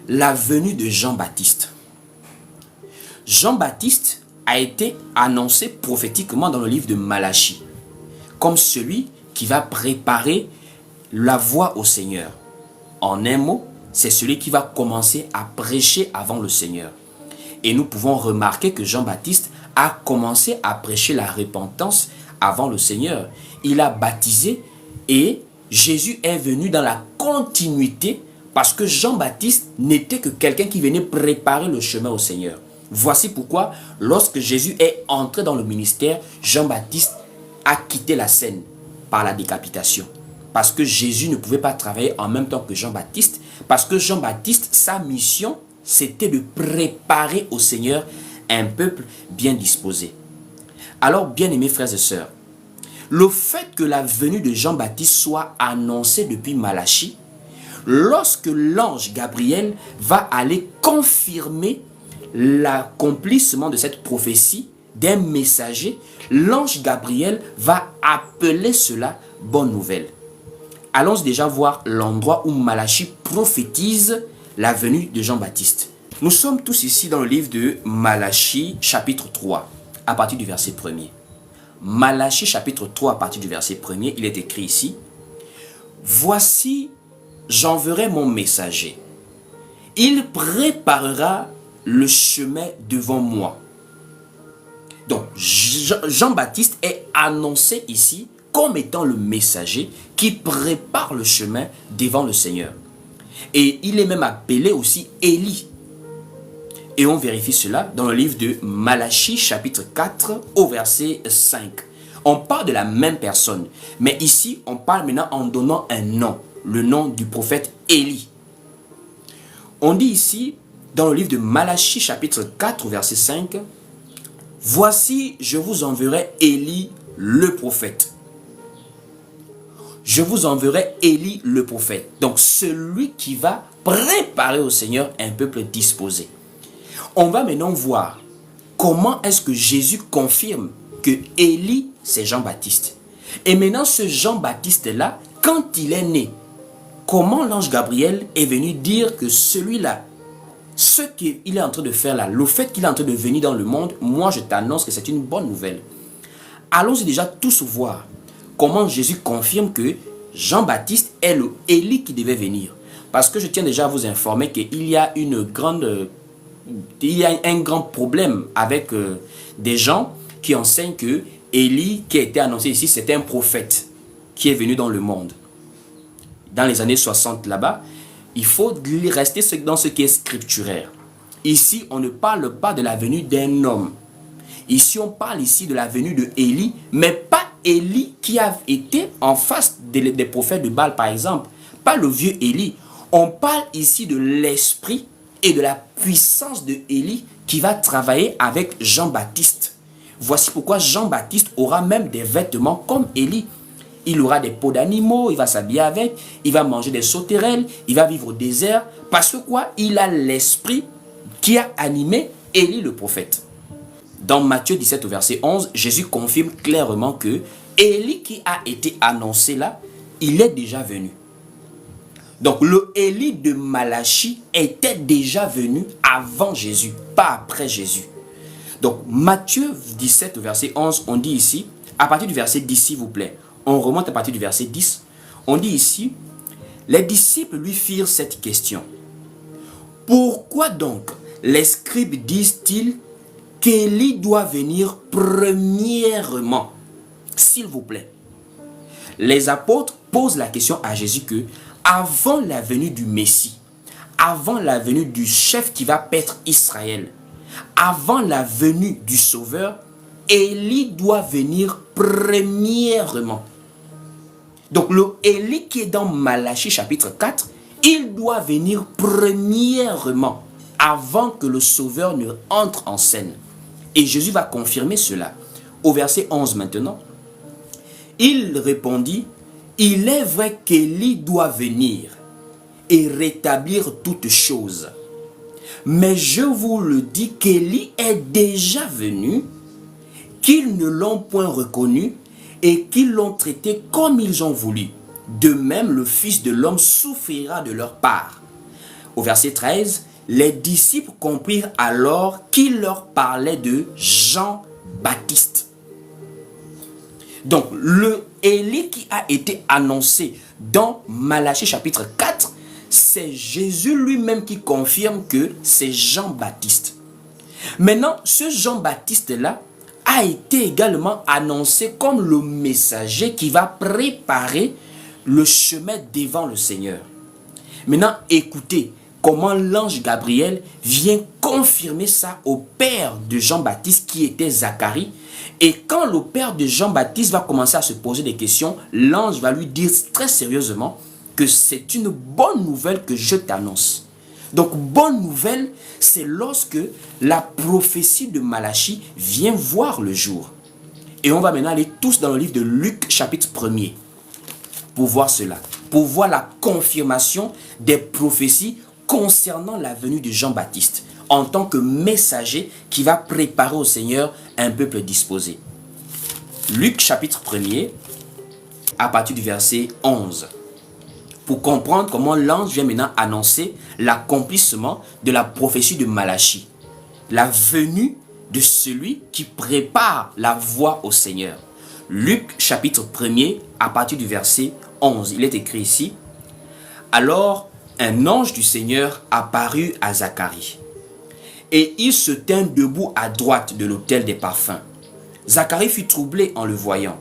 la venue de Jean-Baptiste. Jean-Baptiste a été annoncé prophétiquement dans le livre de Malachie comme celui qui va préparer la voie au Seigneur. En un mot, c'est celui qui va commencer à prêcher avant le Seigneur. Et nous pouvons remarquer que Jean-Baptiste a commencé à prêcher la repentance avant le Seigneur. Il a baptisé et Jésus est venu dans la continuité parce que Jean-Baptiste n'était que quelqu'un qui venait préparer le chemin au Seigneur. Voici pourquoi, lorsque Jésus est entré dans le ministère, Jean-Baptiste a quitté la scène par la décapitation. Parce que Jésus ne pouvait pas travailler en même temps que Jean-Baptiste. Parce que Jean-Baptiste, sa mission, c'était de préparer au Seigneur un peuple bien disposé. Alors, bien-aimés frères et sœurs, le fait que la venue de Jean-Baptiste soit annoncée depuis Malachie, lorsque l'ange Gabriel va aller confirmer l'accomplissement de cette prophétie d'un messager, l'ange Gabriel va appeler cela bonne nouvelle. Allons déjà voir l'endroit où Malachie prophétise la venue de Jean-Baptiste. Nous sommes tous ici dans le livre de Malachie, chapitre 3, à partir du verset 1er. Malachie, chapitre 3, à partir du verset 1er, il est écrit ici: « Voici, j'enverrai mon messager. Il préparera le chemin devant moi. » Donc, Jean-Baptiste est annoncé ici comme étant le messager qui prépare le chemin devant le Seigneur. Et il est même appelé aussi Élie. Et on vérifie cela dans le livre de Malachie, chapitre 4, au verset 5. On parle de la même personne, mais ici, on parle maintenant en donnant un nom, le nom du prophète Élie. On dit ici, dans le livre de Malachie, chapitre 4, verset 5, « Voici, je vous enverrai Élie, le prophète. » Je vous enverrai Élie, le prophète. Donc, celui qui va préparer au Seigneur un peuple disposé. On va maintenant voir comment est-ce que Jésus confirme que Élie, c'est Jean-Baptiste. Et maintenant, ce Jean-Baptiste-là, quand il est né, comment l'ange Gabriel est venu dire que celui-là, ce qu'il est en train de faire là, le fait qu'il est en train de venir dans le monde, moi je t'annonce que c'est une bonne nouvelle. Allons-y déjà tous voir comment Jésus confirme que Jean-Baptiste est le Élie qui devait venir. Parce que je tiens déjà à vous informer qu'il y a un grand problème avec des gens qui enseignent que Élie, qui a été annoncé ici, c'est un prophète qui est venu dans le monde. Dans les années 60 là-bas, il faut rester dans ce qui est scripturaire. Ici, on ne parle pas de la venue d'un homme. Ici, on parle ici de la venue de Élie, mais pas Élie qui a été en face des prophètes de Baal, par exemple. Pas le vieux Élie. On parle ici de l'esprit et de la puissance de Élie qui va travailler avec Jean-Baptiste. Voici pourquoi Jean-Baptiste aura même des vêtements comme Élie. Il aura des peaux d'animaux, il va s'habiller avec, il va manger des sauterelles, il va vivre au désert. Parce que quoi? Il a l'esprit qui a animé Élie le prophète. Dans Matthieu 17 au verset 11, Jésus confirme clairement que Élie qui a été annoncé là, il est déjà venu. Donc le Élie de Malachie était déjà venu avant Jésus, pas après Jésus. Donc Matthieu 17 au verset 11, on dit ici, à partir du verset 10 s'il vous plaît, on remonte à partir du verset 10, on dit ici, les disciples lui firent cette question. Pourquoi donc les scribes disent-ils qu'Élie doit venir premièrement? S'il vous plaît. Les apôtres posent la question à Jésus que, avant la venue du Messie, avant la venue du chef qui va paître Israël, avant la venue du Sauveur, Élie doit venir premièrement. Donc le Élie qui est dans Malachie chapitre 4, il doit venir premièrement, avant que le Sauveur ne entre en scène. Et Jésus va confirmer cela. Au verset 11 maintenant, il répondit, « Il est vrai qu'Élie doit venir et rétablir toutes choses. Mais je vous le dis qu'Élie est déjà venu, qu'ils ne l'ont point reconnu et qu'ils l'ont traité comme ils ont voulu. De même, le Fils de l'homme souffrira de leur part. » au verset 13, les disciples comprirent alors qu'il leur parlait de Jean-Baptiste. Donc, le Élie qui a été annoncé dans Malachie chapitre 4, c'est Jésus lui-même qui confirme que c'est Jean-Baptiste. Maintenant, ce Jean-Baptiste-là a été également annoncé comme le messager qui va préparer le chemin devant le Seigneur. Maintenant, écoutez comment l'ange Gabriel vient confirmer ça au père de Jean-Baptiste qui était Zacharie. Et quand le père de Jean-Baptiste va commencer à se poser des questions, l'ange va lui dire très sérieusement que c'est une bonne nouvelle que je t'annonce. Donc, bonne nouvelle, c'est lorsque la prophétie de Malachie vient voir le jour. Et on va maintenant aller tous dans le livre de Luc, chapitre 1er, pour voir cela, pour voir la confirmation des prophéties concernant la venue de Jean-Baptiste, en tant que messager qui va préparer au Seigneur un peuple disposé. Luc, chapitre 1er, à partir du verset 11. Pour comprendre comment l'ange vient maintenant annoncer l'accomplissement de la prophétie de Malachie. La venue de celui qui prépare la voie au Seigneur. Luc chapitre 1er à partir du verset 11. Il est écrit ici. Alors un ange du Seigneur apparut à Zacharie. Et il se tint debout à droite de l'autel des parfums. Zacharie fut troublé en le voyant.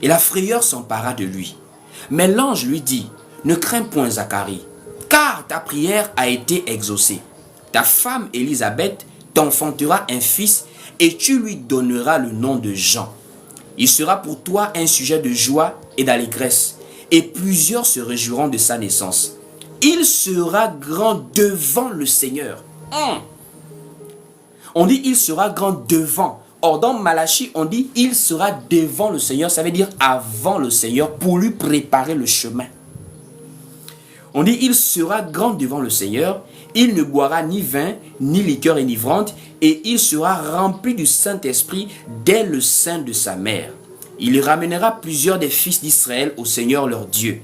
Et la frayeur s'empara de lui. Mais l'ange lui dit, ne crains point Zacharie, car ta prière a été exaucée. Ta femme Élisabeth t'enfantera un fils et tu lui donneras le nom de Jean. Il sera pour toi un sujet de joie et d'allégresse, et plusieurs se réjouiront de sa naissance. Il sera grand devant le Seigneur. On dit il sera grand devant. Or dans Malachie, on dit il sera devant le Seigneur. Ça veut dire avant le Seigneur pour lui préparer le chemin. On dit il sera grand devant le Seigneur. Il ne boira ni vin, ni liqueur enivrante, et il sera rempli du Saint-Esprit dès le sein de sa mère. Il ramènera plusieurs des fils d'Israël au Seigneur leur Dieu.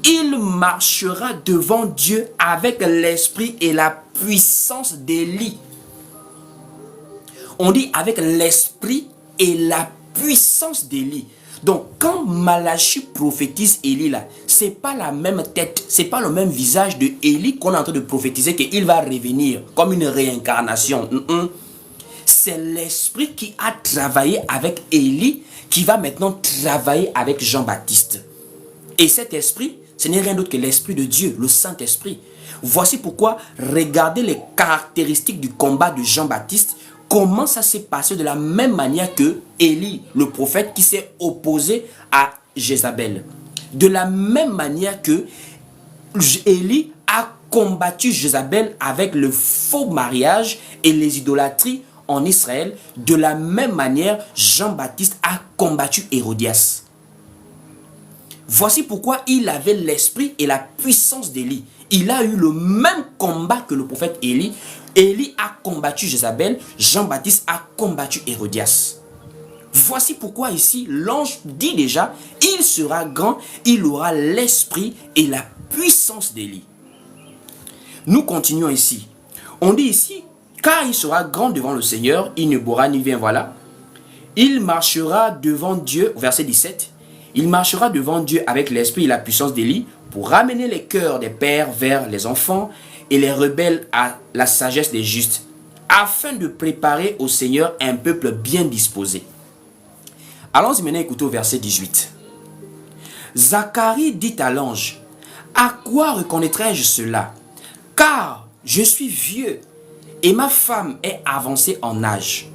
Il marchera devant Dieu avec l'esprit et la puissance d'Élie. On dit avec l'esprit et la puissance d'Élie. Donc quand Malachie prophétise Élie là, c'est pas la même tête, c'est pas le même visage de Élie qu'on est en train de prophétiser qu'il va revenir comme une réincarnation. C'est l'esprit qui a travaillé avec Élie qui va maintenant travailler avec Jean-Baptiste. Et cet esprit, ce n'est rien d'autre que l'esprit de Dieu, le Saint-Esprit. Voici pourquoi regardez les caractéristiques du combat de Jean-Baptiste. Comment ça s'est passé de la même manière que Élie, le prophète qui s'est opposé à Jézabel. De la même manière que Élie a combattu Jézabel avec le faux mariage et les idolâtries en Israël. De la même manière, Jean-Baptiste a combattu Hérodias. Voici pourquoi il avait l'esprit et la puissance d'Élie. Il a eu le même combat que le prophète Élie. Élie a combattu Jézabel, Jean-Baptiste a combattu Hérodias. Voici pourquoi ici, l'ange dit déjà, il sera grand, il aura l'esprit et la puissance d'Élie. Nous continuons ici. On dit ici, car il sera grand devant le Seigneur, il ne boira ni vin, voilà. Il marchera devant Dieu, verset 17, il marchera devant Dieu avec l'esprit et la puissance d'Élie pour ramener les cœurs des pères vers les enfants et les rebelles à la sagesse des justes, afin de préparer au Seigneur un peuple bien disposé. Allons-y maintenant écouter au verset 18. Zacharie dit à l'ange, à quoi reconnaîtrai-je cela? Car je suis vieux et ma femme est avancée en âge.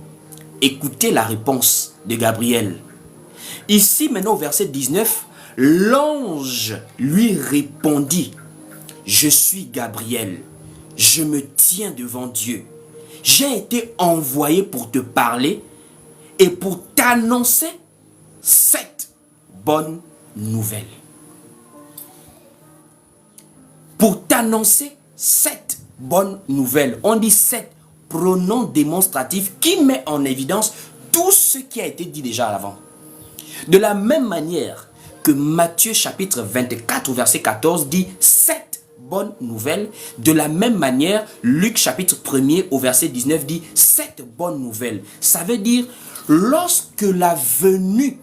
Écoutez la réponse de Gabriel. Ici maintenant au verset 19, l'ange lui répondit, je suis Gabriel, je me tiens devant Dieu. J'ai été envoyé pour te parler et pour t'annoncer cette bonne nouvelle. Pour t'annoncer cette bonne nouvelle. On dit cette pronom démonstratif qui met en évidence tout ce qui a été dit déjà à l'avant. De la même manière que Matthieu chapitre 24 au verset 14 dit cette bonne nouvelle. De la même manière, Luc chapitre 1er au verset 19 dit cette bonne nouvelle. Ça veut dire lorsque la venue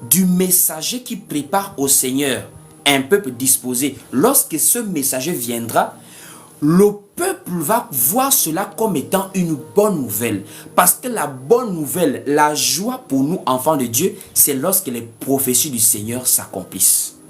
du messager qui prépare au Seigneur un peuple disposé, lorsque ce messager viendra, le peuple va voir cela comme étant une bonne nouvelle. Parce que la bonne nouvelle, la joie pour nous, enfants de Dieu, c'est lorsque les prophéties du Seigneur s'accomplissent.